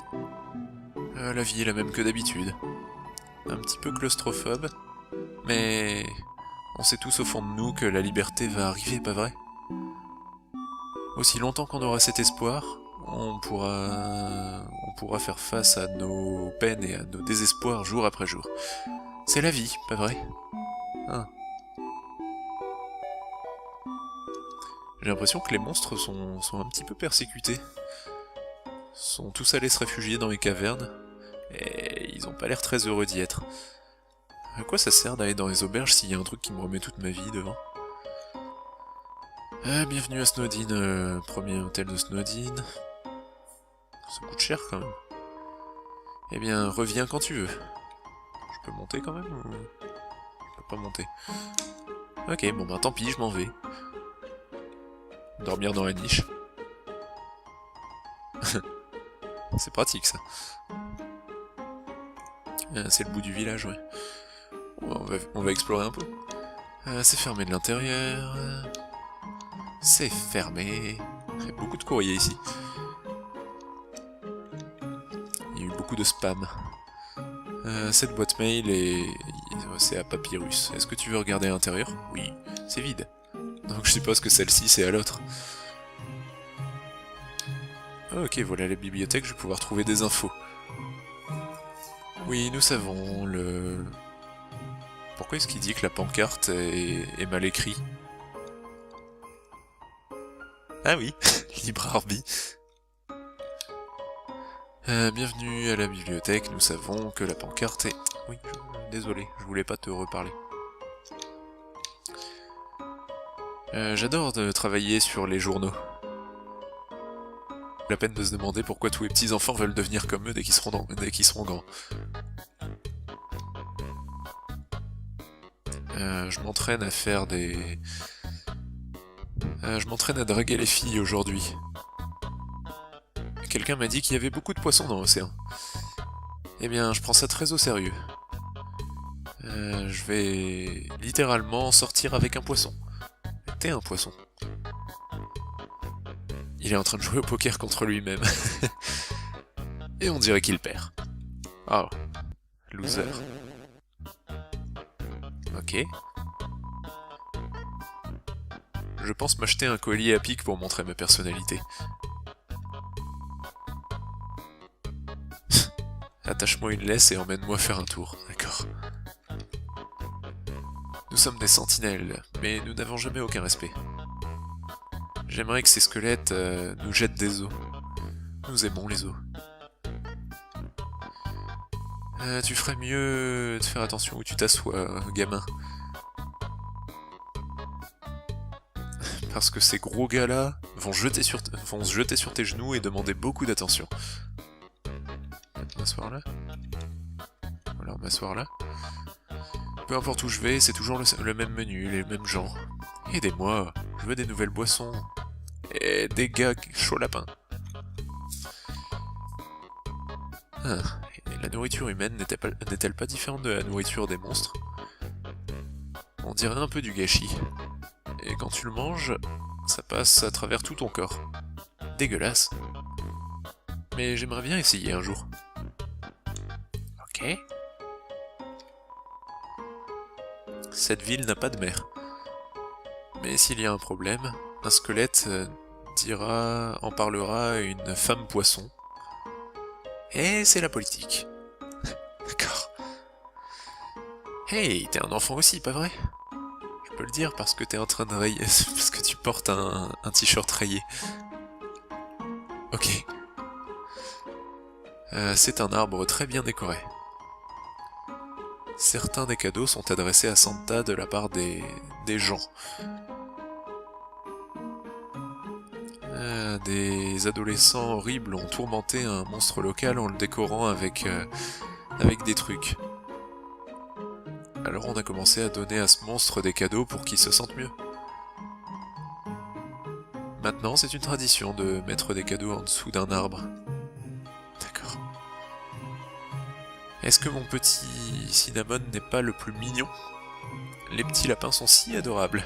La vie est la même que d'habitude. Un petit peu claustrophobe, mais on sait tous au fond de nous que la liberté va arriver, pas vrai? Aussi longtemps qu'on aura cet espoir, on pourra faire face à nos peines et à nos désespoirs jour après jour. C'est la vie, pas vrai? Ah. J'ai l'impression que les monstres sont un petit peu persécutés. Sont tous allés se réfugier dans les cavernes, et ils ont pas l'air très heureux d'y être. À quoi ça sert d'aller dans les auberges s'il y a un truc qui me remet toute ma vie devant? Bienvenue à Snowdin, premier hôtel de Snowdin. Ça coûte cher quand même. Eh bien, reviens quand tu veux. Je peux monter quand même ou... Je peux pas monter. Ok, bon bah tant pis, je m'en vais. Dormir dans la niche. C'est pratique ça. C'est le bout du village, ouais. On va explorer un peu. C'est fermé de l'intérieur. C'est fermé. Il y a beaucoup de courrier ici. Il y a eu beaucoup de spam. Cette boîte mail c'est à Papyrus. Est-ce que tu veux regarder à l'intérieur? Oui, c'est vide. Donc je suppose que celle-ci c'est à l'autre. Ok, voilà la bibliothèque, je vais pouvoir trouver des infos. Oui, nous savons, Pourquoi est-ce qu'il dit que la pancarte est mal écrite? Ah oui, libre arbitre. Bienvenue à la bibliothèque, nous savons que la pancarte est... Oui, désolé, je voulais pas te reparler. J'adore travailler sur les journaux. La peine de se demander pourquoi tous les petits-enfants veulent devenir comme eux dès qu'ils seront grands. Je m'entraîne à faire des... je m'entraîne à draguer les filles aujourd'hui. Quelqu'un m'a dit qu'il y avait beaucoup de poissons dans l'océan. Eh bien, je prends ça très au sérieux. Je vais littéralement sortir avec un poisson. T'es un poisson. Il est en train de jouer au poker contre lui-même. Et on dirait qu'il perd. Oh, loser. Ok. Je pense m'acheter un collier à pic pour montrer ma personnalité. Attache-moi une laisse et emmène-moi faire un tour, d'accord. Nous sommes des sentinelles, mais nous n'avons jamais aucun respect. J'aimerais que ces squelettes nous jettent des os. Nous aimons les os. Tu ferais mieux de faire attention où tu t'assois, gamin. Parce que ces gros gars-là vont se jeter sur tes genoux et demander beaucoup d'attention. M'asseoir là. Voilà, m'asseoir là. Peu importe où je vais, c'est toujours le même menu, les mêmes gens. Aidez-moi, je veux des nouvelles boissons. Et des gars chaud lapin. Ah, et la nourriture humaine n'est-elle pas différente de la nourriture des monstres? On dirait un peu du gâchis. Et quand tu le manges, ça passe à travers tout ton corps. Dégueulasse. Mais j'aimerais bien essayer un jour. Ok. Cette ville n'a pas de mer. Mais s'il y a un problème, un squelette en parlera à une femme poisson. Et c'est la politique. D'accord. Hey, t'es un enfant aussi, pas vrai? Je peux le dire parce que t'es en train de rayer... parce que tu portes un t-shirt rayé. Ok. C'est un arbre très bien décoré. Certains des cadeaux sont adressés à Santa de la part des gens. Des adolescents horribles ont tourmenté un monstre local en le décorant avec des trucs. Alors on a commencé à donner à ce monstre des cadeaux pour qu'il se sente mieux. Maintenant, c'est une tradition de mettre des cadeaux en dessous d'un arbre. D'accord. Est-ce que mon petit Cinnamon n'est pas le plus mignon? Les petits lapins sont si adorables.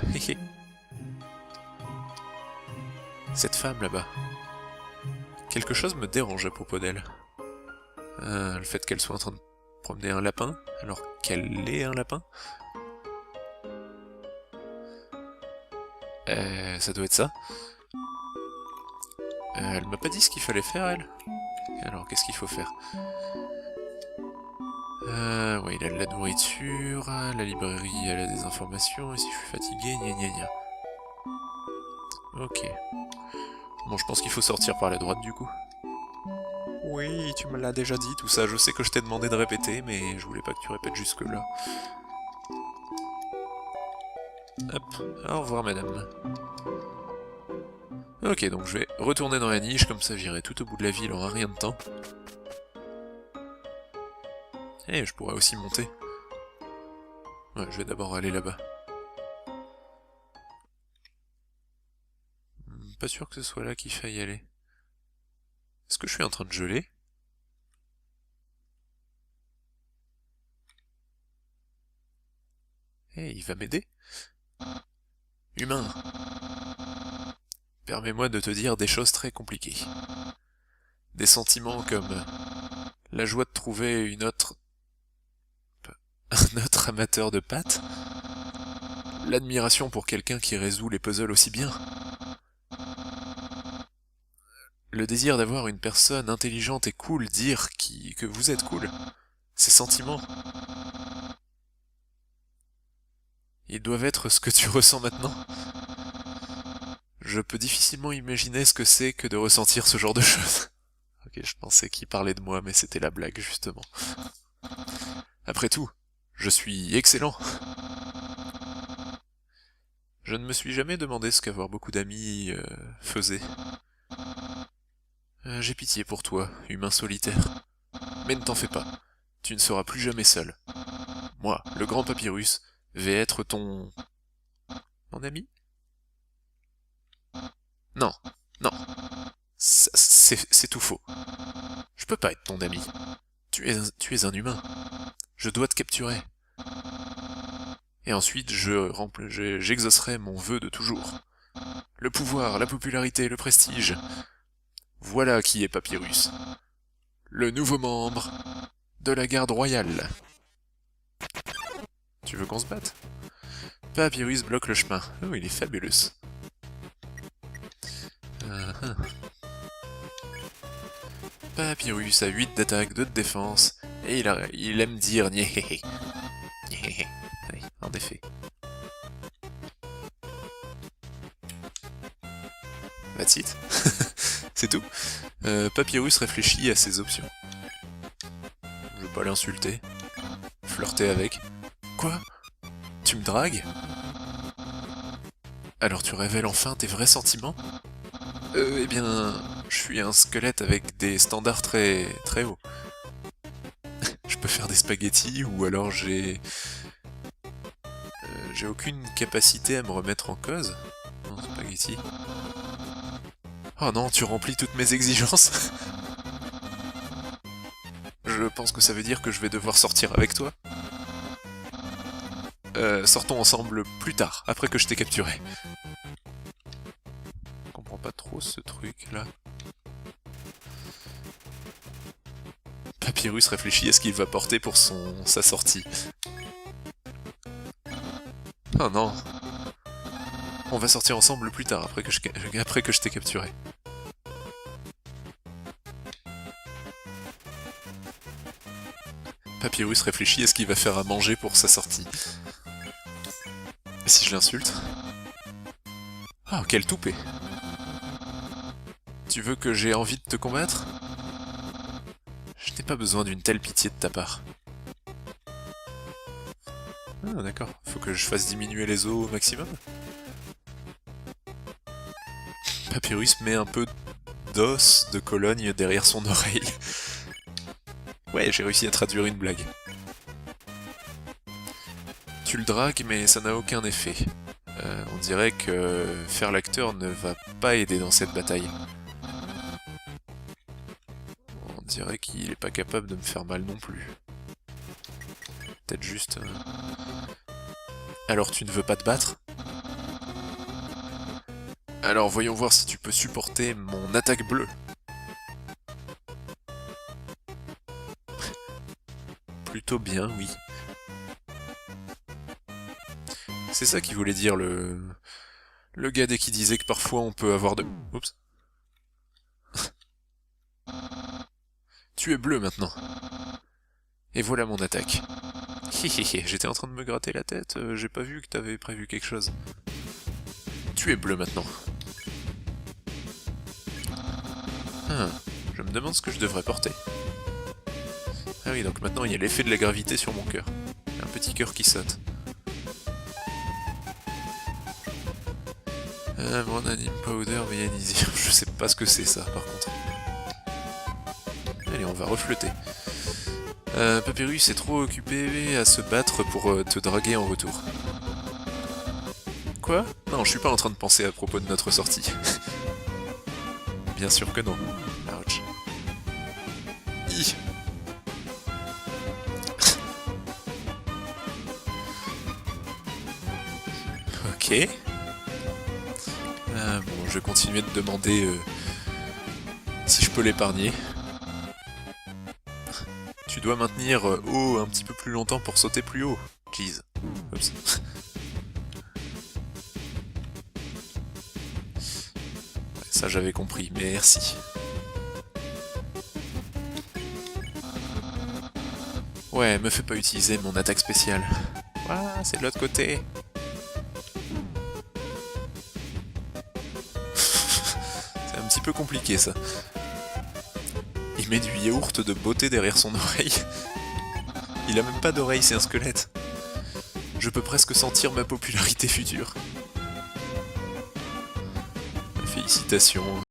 Cette femme là-bas. Quelque chose me dérange à propos d'elle. Le fait qu'elle soit en train de promener un lapin, alors qu'elle est un lapin. Ça doit être ça. Elle m'a pas dit ce qu'il fallait faire, elle. Alors, qu'est-ce qu'il faut faire? Ouais, il a de la nourriture, la librairie, elle a des informations, et si je suis fatigué, gna gna gna. Ok. Bon, je pense qu'il faut sortir par la droite, du coup. Oui, tu me l'as déjà dit, tout ça, je sais que je t'ai demandé de répéter, mais je voulais pas que tu répètes jusque-là. Hop, au revoir madame. Ok, donc je vais retourner dans la niche, comme ça j'irai tout au bout de la ville en un rien de temps. Et je pourrais aussi monter. Ouais, je vais d'abord aller là-bas. Pas sûr que ce soit là qu'il faille aller. Est-ce que je suis en train de geler? Eh, il va m'aider? Humain, permets-moi de te dire des choses très compliquées. Des sentiments comme la joie de trouver un autre amateur de pâtes, l'admiration pour quelqu'un qui résout les puzzles aussi bien, le désir d'avoir une personne intelligente et cool dire que vous êtes cool, ces sentiments, ils doivent être ce que tu ressens maintenant. Je peux difficilement imaginer ce que c'est que de ressentir ce genre de choses. Ok, je pensais qu'il parlait de moi, mais c'était la blague, justement. Après tout, je suis excellent. Je ne me suis jamais demandé ce qu'avoir beaucoup d'amis faisait. J'ai pitié pour toi, humain solitaire. Mais ne t'en fais pas, tu ne seras plus jamais seul. Moi, le grand papyrus, vais être ton... Mon ami? Non, non, c'est tout faux. Je peux pas être ton ami. Tu es un humain. Je dois te capturer. Et ensuite, j'exaucerai mon vœu de toujours. Le pouvoir, la popularité, le prestige. Voilà qui est Papyrus. Le nouveau membre de la garde royale. Tu veux qu'on se batte? Papyrus bloque le chemin. Oh, il est fabuleux. Papyrus a 8 d'attaque, 2 de défense, et il aime dire nyéhéhé. Nyéhéhé. Oui, en effet. That's it. C'est tout. Papyrus réfléchit à ses options. Je veux pas l'insulter. Flirter avec. Quoi? Tu me dragues? Alors tu révèles enfin tes vrais sentiments? Eh bien, je suis un squelette avec des standards très hauts. Je peux faire des spaghettis, ou alors j'ai aucune capacité à me remettre en cause. Non, spaghetti. Oh non, tu remplis toutes mes exigences. Je pense que ça veut dire que je vais devoir sortir avec toi. Sortons ensemble plus tard, après que je t'ai capturé. Je comprends pas trop ce truc là. Papyrus réfléchit à ce qu'il va porter pour sa sortie. Oh non. On va sortir ensemble plus tard, après que je t'ai capturé. Papyrus réfléchit à ce qu'il va faire à manger pour sa sortie. Et si je l'insulte? Ah, quel toupet! Tu veux que j'ai envie de te combattre? Je n'ai pas besoin d'une telle pitié de ta part. Ah, d'accord. Faut que je fasse diminuer les os au maximum? Papyrus met un peu d'os de Cologne derrière son oreille. Ouais, j'ai réussi à traduire une blague. Tu le dragues, mais ça n'a aucun effet. On dirait que faire l'acteur ne va pas aider dans cette bataille. On dirait qu'il est pas capable de me faire mal non plus. Peut-être juste... Alors tu ne veux pas te battre? Alors voyons voir si tu peux supporter mon attaque bleue. Plutôt bien, oui. C'est ça qu'il voulait dire le gars dès qu'il disait que parfois on peut avoir de... Oups. Tu es bleu maintenant. Et voilà mon attaque. Hihihi, j'étais en train de me gratter la tête, j'ai pas vu que t'avais prévu quelque chose. Tu es bleu maintenant. Je me demande ce que je devrais porter. Ah oui, donc maintenant il y a l'effet de la gravité sur mon cœur. Il y a un petit cœur qui saute. Mon anime powder Vianisir. Je sais pas ce que c'est ça par contre. Allez, on va refléter. Papyrus est trop occupé à se battre pour te draguer en retour. Quoi? Non, je suis pas en train de penser à propos de notre sortie. Bien sûr que non. Ouch. Hi. Ok. Bon, je vais continuer de demander si je peux l'épargner. Tu dois maintenir haut un petit peu plus longtemps pour sauter plus haut. Jeez. Oups. Ça j'avais compris, merci. Ouais, me fais pas utiliser mon attaque spéciale. Ouah, c'est de l'autre côté. C'est un petit peu compliqué ça. Il met du yaourt de beauté derrière son oreille. Il a même pas d'oreille, c'est un squelette. Je peux presque sentir ma popularité future. Félicitations.